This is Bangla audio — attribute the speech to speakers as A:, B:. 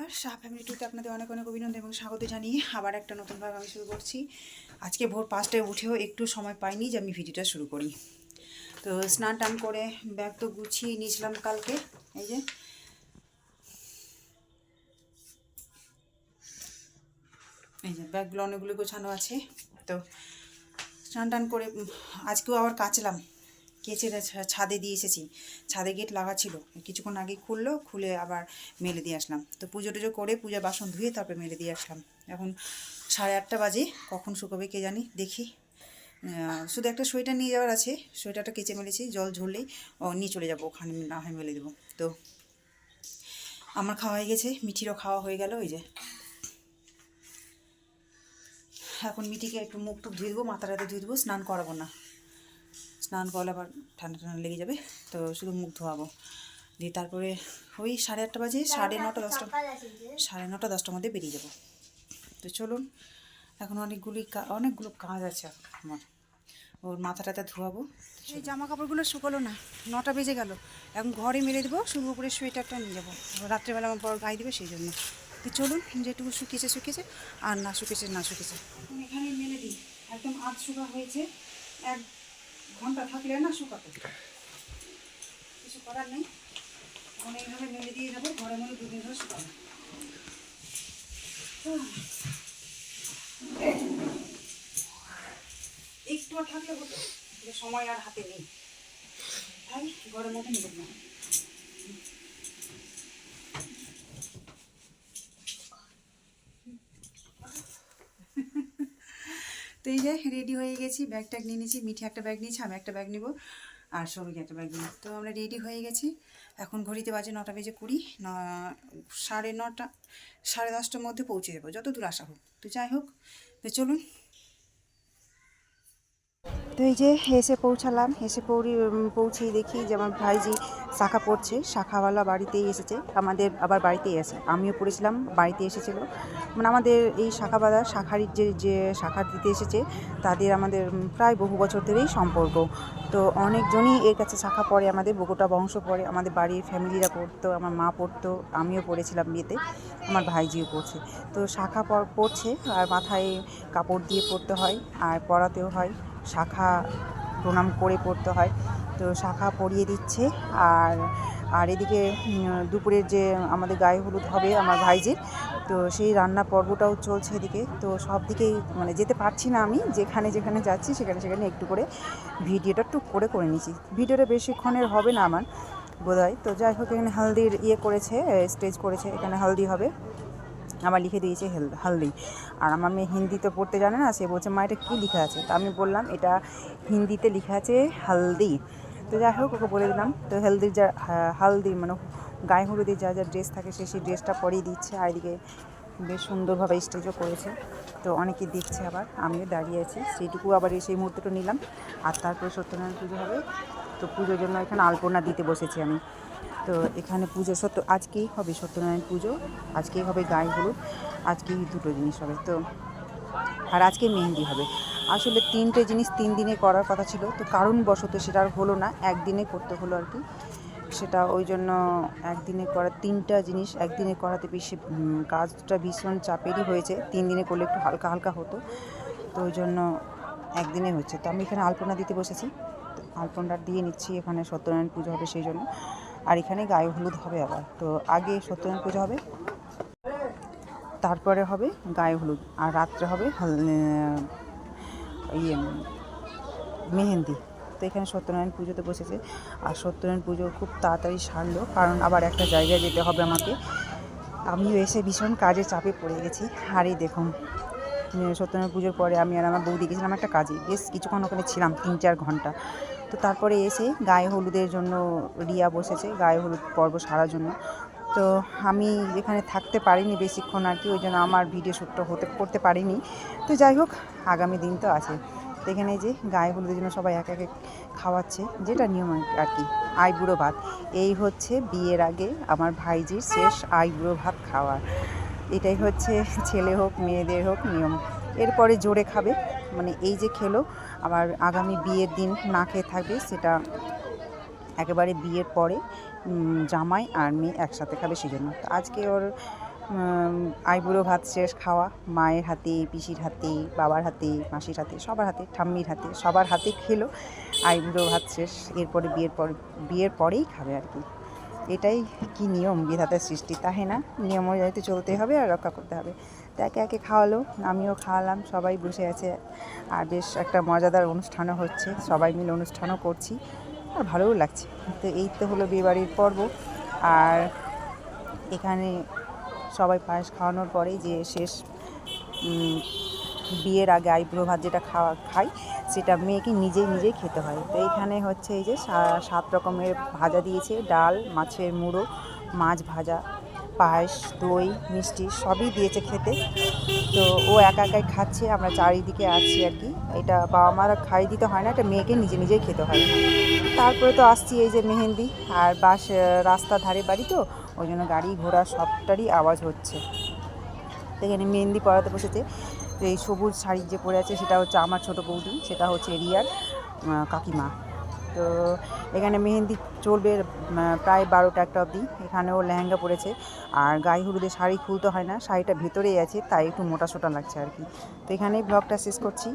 A: নমস্কার, শাহ ফ্যামিলি টুতে আপনাদের অনেক অনেক অভিনন্দন এবং স্বাগত জানিয়ে আবার একটা নতুন ভাগ আমি শুরু করছি। আজকে ভোর 5টায় উঠেও একটু সময় পাইনি যে আমি ভিডিওটা শুরু করি। তো স্নান টান করে ব্যাগ তো গুছিয়ে নিয়েছিলাম কালকে। এই যে ব্যাগগুলো অনেকগুলো গোছানো আছে। তো স্নান টান করে আজকেও আবার কাচলাম, কেচে ছাদে দিয়ে এসেছি। ছাদে গেট লাগা ছিল, কিছুক্ষণ আগে খুলে আবার মেলে দিয়ে আসলাম। তো পুজো টুজো করে পূজার বাসন ধুয়ে তারপরে মেলে দিয়ে আসলাম। এখন 8:30 বাজে, কখন শুকোবে কে জানি, দেখি। শুধু একটা সোয়েটার নিয়ে যাওয়ার আছে, সোয়েটারটা কেচে মেলেছি, জল ঝরলেই নিয়ে চলে যাবো, ওখানে না হয় মেলে দেবো। তো আমার খাওয়া হয়ে গেছে, মিঠিরও খাওয়া হয়ে গেল। ওই যে এখন মিঠিকে একটু মুখ টুক ধুয়ে দেবো, মাথাটাতে ধুয়ে দেবো, স্নান করাবো না। স্নান করলে আবার ঠান্ডা ঠান্ডা লেগে যাবে, তো শুধু মুখ ধোয়াবো। দিয়ে তারপরে ওই 8:30 বাজে, 9:30 10টা, 9:30 10টার মধ্যে বেরিয়ে যাব। তো চলুন, এখন অনেকগুলো কাজ আছে আমার। ওর মাথাটাতে ধোয়াবো। সেই জামা কাপড়গুলো শুকোলো না, 9টা বেজে গেল। এখন ঘরে মেলে দেবো, শুধু উপরে সোয়েটারটা নিয়ে যাবো, রাত্রেবেলা আমার বড় গায়ে দেবে, সেই জন্য। তো চলুন, যেটুকু শুকিয়েছে আর না শুকিয়েছে। এখানে মেলে দিই, একদম আধ শুকা হয়েছে। 1 ঘন্টা থাকলে না শুকাতে, কিছু করার নেই। অনেকভাবে মেলে দিয়ে যাবো, ঘরে মনে 2 দিন ধরে শুকাবো। একটু আর থাকলে হতো, যে সময় আর হাতে নেই, তাই ঘরের মধ্যে নেব না। তো এই যে রেডি হয়ে গেছি, ব্যাগ ট্যাগ নিয়ে নিয়েছি। মিঠি একটা ব্যাগ নিয়েছি, আমি একটা ব্যাগ নিব, আর সৌমিক একটা ব্যাগ নিব। তো আমরা রেডি হয়ে গেছি। এখন ঘড়িতে বাজে 9টা বেজে 20, 9:30 10:30টার মধ্যে পৌঁছে যাবো, যত দূর আসা হোক। তো যাই হোক, তো চলুন। তো এই যে এসে পৌঁছালাম, পৌঁছেই দেখি যে আমার ভাইজি শাখা পড়ছে। শাখাওয়ালা বাড়িতেই এসেছে, আমাদের আবার বাড়িতেই আছে। আমিও পড়েছিলাম, বাড়িতে এসেছিলো। মানে আমাদের এই শাখারির যে শাখা দিতে এসেছে, তাদের আমাদের প্রায় বহু বছর ধরেই সম্পর্ক। তো অনেকজনই এর কাছে শাখা পড়ে, আমাদের গোটা বংশ পড়ে, আমাদের বাড়ির ফ্যামিলিরা পড়তো, আমার মা পড়তো, আমিও পড়েছিলাম বিয়েতে, আমার ভাইজিও পড়ছে। তো শাখা পড়ছে, আর মাথায় কাপড় দিয়ে পড়তে হয়, আর পরাতেও হয়। শাখা প্রণাম করে পড়তে হয়। তো শাখা পরিয়ে দিচ্ছে। আর এদিকে দুপুরের যে আমাদের গায়ে হলুদ হবে আমার ভাইজির, তো সেই রান্না পর্বটাও চলছে এদিকে। তো সব দিকেই মানে যেতে পারছি না আমি, যেখানে যাচ্ছি সেখানে একটু করে ভিডিওটা টুক করে নিয়েছি। ভিডিওটা বেশিক্ষণের হবে না আমার বোধহয়। তো যাই হোক, এখানে হলদির করেছে, স্টেজ করেছে, এখানে হলদি হবে। আমার লিখে দিয়েছে হলদি। আর আমার মেয়ে হিন্দি তো পড়তে জানে না, সে বলছে মা এটা কী লেখা আছে। তো আমি বললাম এটা হিন্দিতে লেখা আছে হলদি। তো যাই হোক, ওকে বলে দিলাম। তো হলদি মানে গায়ে হলুদের যা ড্রেস থাকে সেই ড্রেসটা পরিয়ে দিচ্ছে। আর এদিকে বেশ সুন্দরভাবে স্টেজও করেছে। তো অনেকে দেখছে, আবার আমিও দাঁড়িয়ে আছি, সেইটুকু আবার সেই মুহূর্তটা নিলাম। আর তারপরে সত্যনারায়ণ পুজো হবে। তো পুজোর জন্য এখানে আলপনা দিতে বসেছি আমি। তো এখানে পুজো আজকেই হবে, সত্যনারায়ণ পুজো আজকেই হবে, গায়ে হলুদ আজকেই, দুটো জিনিস হবে। তো আর আজকে মেহেন্দি হবে। আসলে 3টে জিনিস 3 দিনে করার কথা ছিল, তো কারণবশত সেটা আর হলো না, একদিনে করতে হলো আর কি। সেটা ওই জন্য একদিনে করা 3টা জিনিস একদিনে করাতে বেশি কাজটা ভীষণ চাপেরই হয়েছে। 3 দিনে করলে একটু হালকা হালকা হতো, তো ওই জন্য একদিনে হচ্ছে। তো আমি এখানে আলপনা দিতে বসেছি, আলপনাটা দিয়ে নিচ্ছি। এখানে সত্যনারায়ণ পুজো হবে সেই জন্য, আর এখানে গায়ে হলুদ হবে আবার। তো আগে সত্যনারায়ণ পুজো হবে, তারপরে হবে গায়ে হলুদ, আর রাত্রে হবে মেহেন্দি। তো এখানে সত্যনারায়ণ পুজোতে বসেছে। আর সত্যনারায়ণ পুজো খুব তাড়াতাড়ি সারলো, কারণ আবার একটা জায়গায় যেতে হবে আমাকে। আমিও এসে ভীষণ কাজে চাপে পড়ে গেছি। আর এই দেখুন, সত্যনারায়ণ পুজোর পরে আমি আর আমার বৌদি গেছিলাম একটা কাজে, বেশ কিছুক্ষণ ওখানে ছিলাম, 3-4 ঘন্টা। তো তারপরে এসে গায়ে হলুদের জন্য রিয়া বসেছে, গায়ে হলুদ পর্ব সারার জন্য। তো আমি এখানে থাকতে পারিনি বেশিক্ষণ আর কি, ওই জন্য আমার ভিডিও শ্যুটটা করতে পারিনি। তো যাই হোক, আগামী দিন তো আছে। তো এখানে যে গায়ে হলুদের জন্য সবাই এক একে খাওয়াচ্ছে, যেটা নিয়ম আর কি, আইবুড়ো ভাত। এই হচ্ছে বিয়ের আগে আমার ভাইজির শেষ আইবুড়ো ভাত খাওয়া। এটাই হচ্ছে ছেলে হোক মেয়েদের হোক নিয়ম। এরপরে জোরে খাবে, মানে এই যে খেলো, আবার আগামী বিয়ের দিন না খেয়ে থাকবে, সেটা একেবারে বিয়ের পরে জামাই আর মেয়ে একসাথে খাবে, সেই জন্য। তো আজকে ওর আইবুড়ো ভাত শেষ খাওয়া, মায়ের হাতে, পিসির হাতে, বাবার হাতে, মাসির হাতে, সবার হাতে, ঠাম্মির হাতে, সবার হাতে খেলো আইবুড়ো ভাত শেষ। এরপরে বিয়ের পরেই খাবে আর কি। এটাই কি নিয়ম বিধাতার সৃষ্টি, তাই না? নিয়ম অনুযায়ী চলতে হবে আর রক্ষা করতে হবে। তো একে একে খাওয়ালো, আমিও খাওয়ালাম, সবাই বসে আছে। আর বেশ একটা মজাদার অনুষ্ঠানও হচ্ছে, সবাই মিলে অনুষ্ঠানও করছি, আর ভালোও লাগছে। তো এই তো হলো বিয়েবাড়ির পর্ব। আর এখানে সবাই পায়েস খাওয়ানোর পরেই যে শেষ বিয়ের আগে আইবুড়ো ভাত যেটা খাই, সেটা মেয়েকে নিজেই খেতে হয়। তো এইখানে হচ্ছে এই যে 7 রকমের ভাজা দিয়েছে, ডাল, মাছের মুড়ো, মাছ ভাজা, পায়েস, দই, মিষ্টি সবই দিয়েছে খেতে। তো ও একা একাই খাচ্ছে, আমরা চারিদিকে আছি আর কি। এটা বাবা মারা খাইয়ে দিতে হয় না, এটা মেয়েকে নিজেই খেতে হয়। তারপরে তো আসছি এই যে মেহেন্দি, আর রাস্তার ধারে বাড়ি, তো ওই জন্য গাড়ি ঘোড়া সবটারই আওয়াজ হচ্ছে। এখানে মেহেন্দি পরাতে বসেছে। তো এই সবুজ শাড়ি যে পরে আছে সেটা হচ্ছে আমার ছোটো বৌদি, সেটা হচ্ছে রিয়ার কাকিমা। তো এখানে মেহেন্দি চলবে প্রায় 12টা 1টা অবধি। এখানেও লেহেঙ্গা পরেছে, আর গায়ে হলুদে শাড়ি খুলতে হয় না, শাড়িটা ভেতরেই আছে, তাই একটু মোটা সোটা লাগছে আর কি। তো এখানেই ব্লগটা শেষ করছি।